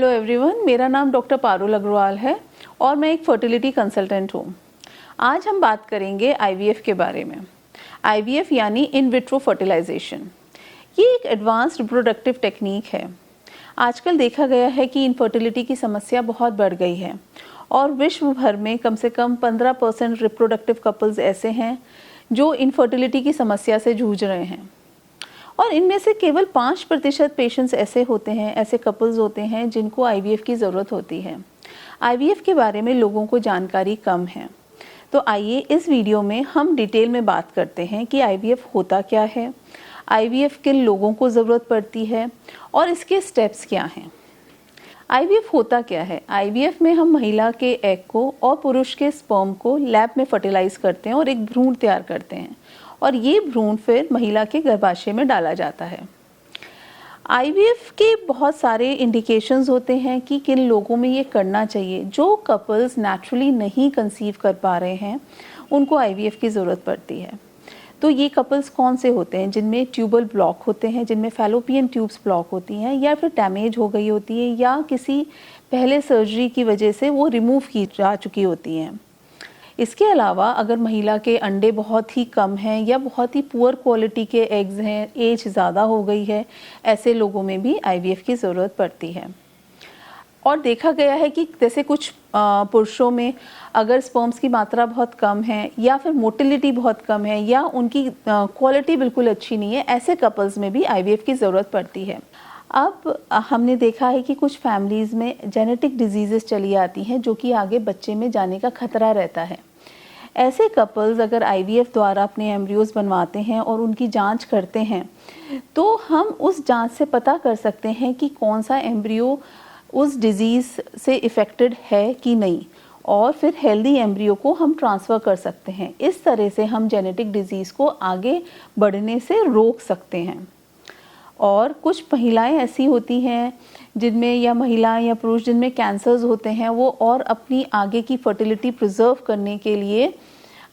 Hello everyone, मेरा नाम doctor Parul Agarwal है और मैं एक फर्टिलिटी कंसल्टेंट हूँ। आज हम बात करेंगे आईवीएफ के बारे में। आईवीएफ यानी इन विट्रो फर्टिलाइजेशन। ये एक एडवांस्ड रिप्रोडक्टिव टेक्निक है। आजकल देखा गया है कि इनफर्टिलिटी की समस्या बहुत बढ़ गई है और विश्व भर में कम से कम 15% रिप्रोडक्टिव कपल्स ऐसे हैं जो इनफर्टिलिटी की समस्या से जूझ रहे हैं और इनमें से केवल 5% पेशेंट्स ऐसे होते हैं, ऐसे कपल्स होते हैं जिनको आईवीएफ की ज़रूरत होती है। आईवीएफ के बारे में लोगों को जानकारी कम है, तो आइए इस वीडियो में हम डिटेल में बात करते हैं कि आईवीएफ होता क्या है, आईवीएफ किन लोगों को ज़रूरत पड़ती है और इसके स्टेप्स क्या हैं। आईवीएफ होता क्या है? आईवीएफ में हम महिला के एग को और पुरुष के स्पर्म को लैब में फर्टिलाइज करते हैं और एक भ्रूण तैयार करते हैं और ये भ्रूण फिर महिला के गर्भाशय में डाला जाता है। आईवीएफ के बहुत सारे इंडिकेशंस होते हैं कि किन लोगों में ये करना चाहिए। जो कपल्स नेचुरली नहीं कंसीव कर पा रहे हैं उनको आईवीएफ की ज़रूरत पड़ती है। तो ये कपल्स कौन से होते हैं? जिनमें ट्यूबल ब्लॉक होते हैं, जिनमें फैलोपियन ट्यूब्स ब्लॉक होती हैं या फिर डैमेज हो गई होती है या किसी पहले सर्जरी की वजह से वो रिमूव की जा चुकी होती हैं। इसके अलावा अगर महिला के अंडे बहुत ही कम हैं या बहुत ही पुअर क्वालिटी के एग्स हैं, एज ज़्यादा हो गई है, ऐसे लोगों में भी आईवीएफ की ज़रूरत पड़ती है। और देखा गया है कि जैसे कुछ पुरुषों में अगर स्पर्म्स की मात्रा बहुत कम है या फिर मोटिलिटी बहुत कम है या उनकी क्वालिटी बिल्कुल अच्छी नहीं है, ऐसे कपल्स में भी आईवीएफ की ज़रूरत पड़ती है। अब हमने देखा है कि कुछ फैमिलीज़ में जेनेटिक डिजीज़ेस चली आती हैं जो कि आगे बच्चे में जाने का खतरा रहता है। ऐसे कपल्स अगर आईवीएफ द्वारा अपने एम्ब्रियोज बनवाते हैं और उनकी जांच करते हैं तो हम उस जांच से पता कर सकते हैं कि कौन सा एम्ब्रियो उस डिज़ीज़ से इफ़ेक्टेड है कि नहीं और फिर हेल्दी एम्ब्रियो को हम ट्रांसफ़र कर सकते हैं। इस तरह से हम जेनेटिक डिज़ीज़ को आगे बढ़ने से रोक सकते हैं। और कुछ महिलाएं ऐसी होती हैं जिनमें या महिलाएं या पुरुष जिनमें कैंसर्स होते हैं, वो और अपनी आगे की फर्टिलिटी प्रिजर्व करने के लिए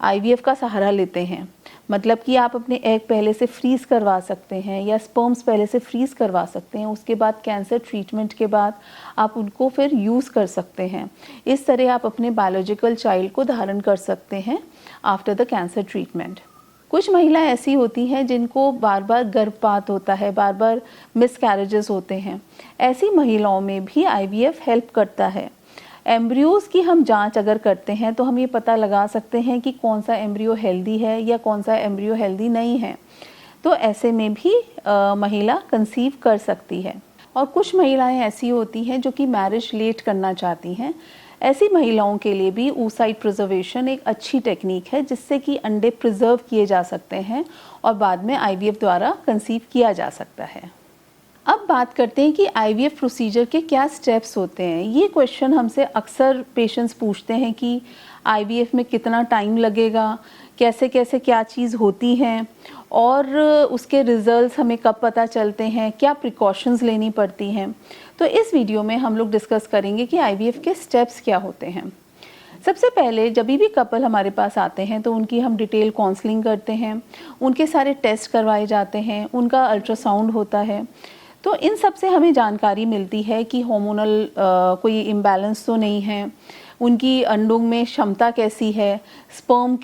आईवीएफ का सहारा लेते हैं। मतलब कि आप अपने एग पहले से फ्रीज़ करवा सकते हैं या स्पर्म्स पहले से फ्रीज़ करवा सकते हैं, उसके बाद कैंसर ट्रीटमेंट के बाद आप उनको फिर यूज़ कर सकते हैं। इस तरह आप अपने बायोलॉजिकल चाइल्ड को धारण कर सकते हैं आफ्टर द कैंसर ट्रीटमेंट। कुछ महिलाएं ऐसी होती हैं जिनको बार बार गर्भपात होता है, बार बार मिसकैरेजेस होते हैं। ऐसी महिलाओं में भी आईवीएफ हेल्प करता है। एम्ब्रियोज़ की हम जांच अगर करते हैं तो हम ये पता लगा सकते हैं कि कौन सा एम्ब्रियो हेल्दी है या कौन सा एम्ब्रियो हेल्दी नहीं है। तो ऐसे में भी महिला कंसीव कर सकती है। और कुछ महिलाएं ऐसी होती हैं जो कि मैरिज लेट करना चाहती हैं। ऐसी महिलाओं के लिए भी oocyte प्रिजर्वेशन एक अच्छी टेक्निक है जिससे कि अंडे प्रिजर्व किए जा सकते हैं और बाद में आईवीएफ द्वारा कंसीव किया जा सकता है। अब बात करते हैं कि आईवीएफ प्रोसीजर के क्या स्टेप्स होते हैं। ये क्वेश्चन हमसे अक्सर पेशेंट्स पूछते हैं कि आईवीएफ में कितना टाइम लगेगा, कैसे कैसे क्या चीज़ होती हैं और उसके रिजल्ट्स हमें कब पता चलते हैं, क्या प्रिकॉशंस लेनी पड़ती हैं। तो इस वीडियो में हम लोग डिस्कस करेंगे कि आईवीएफ के स्टेप्स क्या होते हैं। सबसे पहले जब भी कपल हमारे पास आते हैं तो उनकी हम डिटेल काउंसलिंग करते हैं, उनके सारे टेस्ट करवाए जाते हैं, उनका अल्ट्रासाउंड होता है। तो इन सब से हमें जानकारी मिलती है कि हार्मोनल कोई इम्बैलेंस तो नहीं है, उनकी अंडों में क्षमता कैसी है, स्पर्म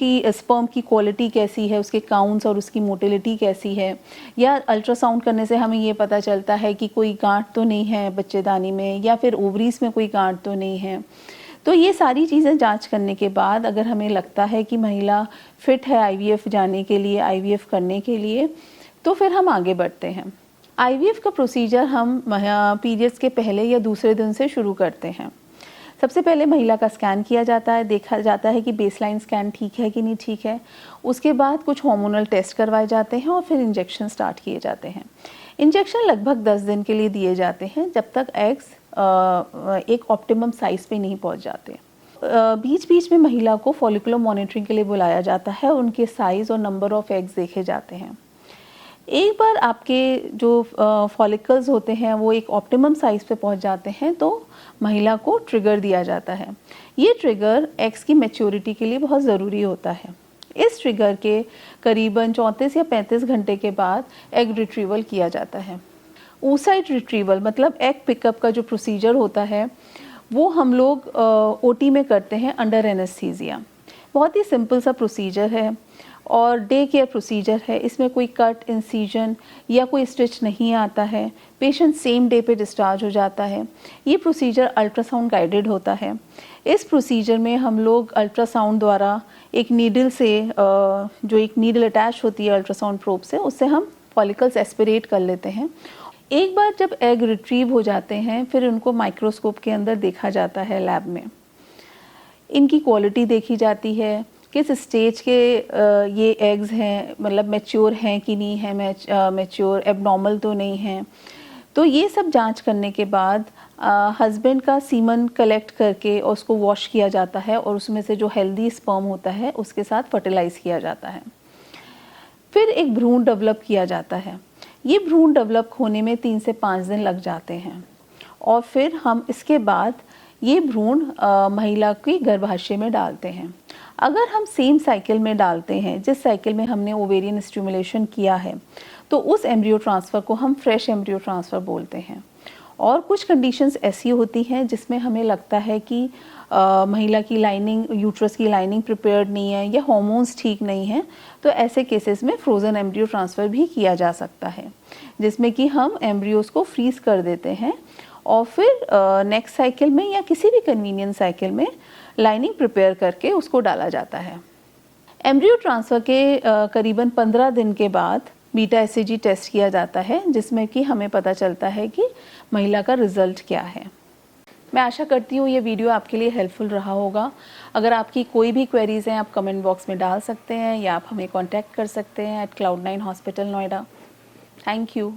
की क्वालिटी कैसी है, उसके काउंट्स और उसकी मोटिलिटी कैसी है। या अल्ट्रासाउंड करने से हमें ये पता चलता है कि कोई गांठ तो नहीं है बच्चेदानी में या फिर ओवरीज में कोई गांठ तो नहीं है। तो ये सारी चीज़ें जांच करने के बाद अगर हमें लगता है कि महिला फिट है आईवीएफ जाने के लिए, आईवीएफ करने के लिए, तो फिर हम आगे बढ़ते हैं। आईवीएफ का प्रोसीजर हम पीरियड्स के पहले या दूसरे दिन से शुरू करते हैं। सबसे पहले महिला का स्कैन किया जाता है, देखा जाता है कि बेसलाइन स्कैन ठीक है कि नहीं ठीक है। उसके बाद कुछ हार्मोनल टेस्ट करवाए जाते हैं और फिर इंजेक्शन स्टार्ट किए जाते हैं। इंजेक्शन लगभग 10 दिन के लिए दिए जाते हैं जब तक एग्स एक ऑप्टिमम साइज़ पे नहीं पहुंच जाते। बीच बीच में महिला को फॉलिकुलर मॉनिटरिंग के लिए बुलाया जाता है, उनके साइज़ और नंबर ऑफ एग्स देखे जाते हैं। एक बार आपके जो फॉलिकल्स होते हैं वो एक ऑप्टिमम साइज़ पे पहुंच जाते हैं तो महिला को ट्रिगर दिया जाता है। ये ट्रिगर एग्स की मैच्योरिटी के लिए बहुत ज़रूरी होता है। इस ट्रिगर के करीबन 34 या 35 घंटे के बाद एग रिट्रीवल किया जाता है। oocyte रिट्रीवल मतलब एग पिकअप का जो प्रोसीजर होता है वो हम लोग ओटी में करते हैं अंडर एनेस्थीसिया। बहुत ही सिंपल सा प्रोसीजर है और डे केयर प्रोसीजर है। इसमें कोई कट, इंसीजन या कोई स्टिच नहीं आता है। पेशेंट सेम डे पे डिस्चार्ज हो जाता है। ये प्रोसीजर अल्ट्रासाउंड गाइडेड होता है। इस प्रोसीजर में हम लोग अल्ट्रासाउंड द्वारा एक नीडल से जो एक नीडल अटैच होती है अल्ट्रासाउंड प्रोब से, उससे हम फॉलिकल्स एस्पिरेट कर लेते हैं। एक बार जब एग रिट्रीव हो जाते हैं फिर उनको माइक्रोस्कोप के अंदर देखा जाता है लैब में। इनकी क्वालिटी देखी जाती है, किस स्टेज के ये एग्स हैं, मतलब मैच्योर हैं कि नहीं है, मैच्योर, एबनॉर्मल तो नहीं हैं। तो ये सब जांच करने के बाद हस्बैंड का सीमन कलेक्ट करके और उसको वॉश किया जाता है और उसमें से जो हेल्दी स्पर्म होता है उसके साथ फर्टिलाइज किया जाता है। फिर एक भ्रूण डेवलप किया जाता है। ये भ्रूण डेवलप होने में 3 से 5 दिन लग जाते हैं और फिर हम इसके बाद ये भ्रूण महिला की गर्भाशय में डालते हैं। अगर हम सेम साइकिल में डालते हैं जिस साइकिल में हमने ओवेरियन स्टिमुलेशन किया है, तो उस एम्ब्रियो ट्रांसफ़र को हम फ्रेश एम्ब्रियो ट्रांसफ़र बोलते हैं। और कुछ कंडीशंस ऐसी होती हैं जिसमें हमें लगता है कि महिला की लाइनिंग, यूट्रस की लाइनिंग प्रिपेयर्ड नहीं है या हार्मोन्स ठीक नहीं हैं, तो ऐसे केसेस में फ्रोज़न एम्ब्रियो ट्रांसफ़र भी किया जा सकता है, जिसमें कि हम एम्ब्रियोज़ को फ्रीज़ कर देते हैं और फिर नेक्स्ट साइकिल में या किसी भी कन्वीनियंट साइकिल में लाइनिंग प्रिपेयर करके उसको डाला जाता है। एम्ब्रियो ट्रांसफ़र के करीबन 15 दिन के बाद बीटा एससीजी टेस्ट किया जाता है, जिसमें कि हमें पता चलता है कि महिला का रिजल्ट क्या है। मैं आशा करती हूँ ये वीडियो आपके लिए हेल्पफुल रहा होगा। अगर आपकी कोई भी क्वेरीज़ हैं आप कमेंट बॉक्स में डाल सकते हैं या आप हमें कॉन्टैक्ट कर सकते हैं @Cloud9 hospital Noida. Thank you.